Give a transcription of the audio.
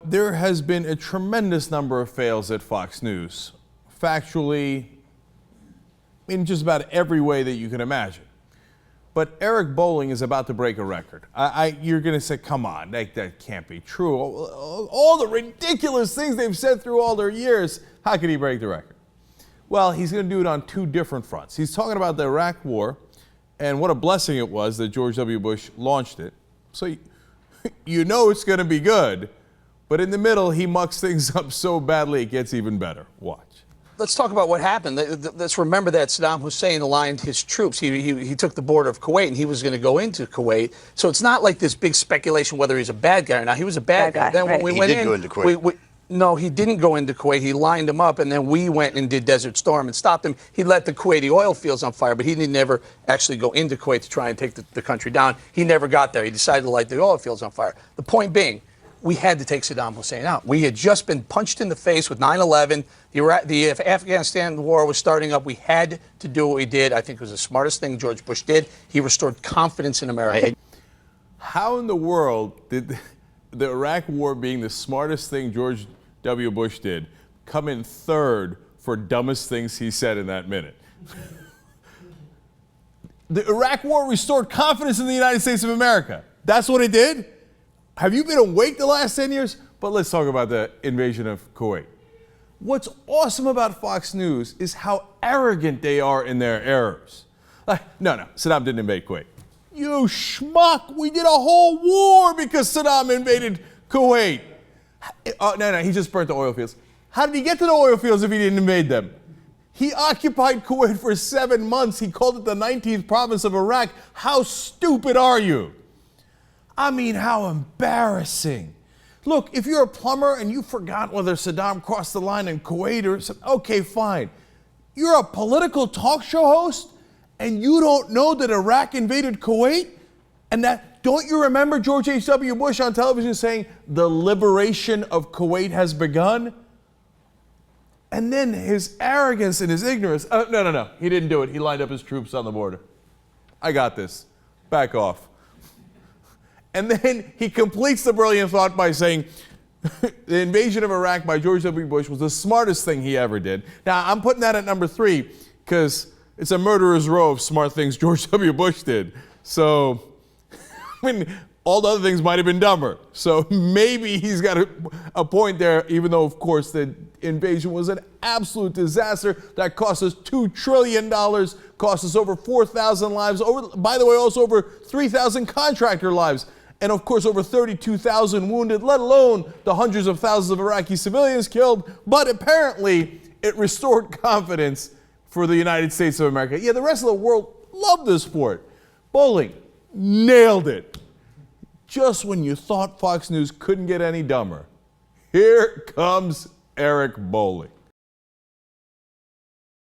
There has been a tremendous number of fails at Fox News, factually, in just about every way that you can imagine. But Eric Bolling is about to break a record. You're going to say, come on, that can't be true. All the ridiculous things they've said through all their years, how could he break the record? Well, he's going to do it on two different fronts. He's talking about the Iraq War and what a blessing it was that George W. Bush launched it. So you know it's going to be good. But in the middle, he mucks things up so badly it gets even better. Watch. Let's talk about what happened. Let's remember that Saddam Hussein aligned his troops. He took the border of Kuwait, and he was going to go into Kuwait. So it's not like this big speculation whether he's a bad guy or not. He was a bad guy. Then when we went in, go into Kuwait. No, he didn't go into Kuwait. He lined him up, and then we went and did Desert Storm and stopped him. He let the Kuwaiti oil fields on fire, but he didn't never actually go into Kuwait to try and take the country down. He never got there. He decided to light the oil fields on fire. The point being, we had to take Saddam Hussein out. We had just been punched in the face with 9/11. The Afghanistan war was starting up. We had to do what we did. I think it was the smartest thing George Bush did. He restored confidence in America. How in the world did the Iraq War, being the smartest thing George W. Bush did, come in third for dumbest things he said in that minute? The Iraq War restored confidence in the United States of America. That's what it did? Have you been awake the last 10 years? But let's talk about the invasion of Kuwait. What's awesome about Fox News is how arrogant they are in their errors. No, Saddam didn't invade Kuwait. You schmuck, we did a whole war because Saddam invaded Kuwait. No, he just burnt the oil fields. How did he get to the oil fields if he didn't invade them? He occupied Kuwait for 7 months. He called it the 19th province of Iraq. How stupid are you? I mean, how embarrassing. Look, if you're a plumber and you forgot whether Saddam crossed the line in Kuwait or something, okay, fine. You're a political talk show host and you don't know that Iraq invaded Kuwait? And that, don't you remember George H.W. Bush on television saying the liberation of Kuwait has begun? And then his arrogance and his ignorance. No. He didn't do it. He lined up his troops on the border. I got this. Back off. And then he completes the brilliant thought by saying the invasion of Iraq by George W. Bush was the smartest thing he ever did. Now, I'm putting that at number 3 because it's a murderer's row of smart things George W. Bush did. So, I mean, all the other things might have been dumber. So maybe he's got a point there, even though, of course, the invasion was an absolute disaster that cost us $2 trillion, cost us over 4,000 lives, by the way, also over 3,000 contractor lives. And of course, over 32,000 wounded, let alone the hundreds of thousands of Iraqi civilians killed. But apparently, it restored confidence for the United States of America. Yeah, the rest of the world loved this sport. Bolling nailed it. Just when you thought Fox News couldn't get any dumber, here comes Eric Bolling.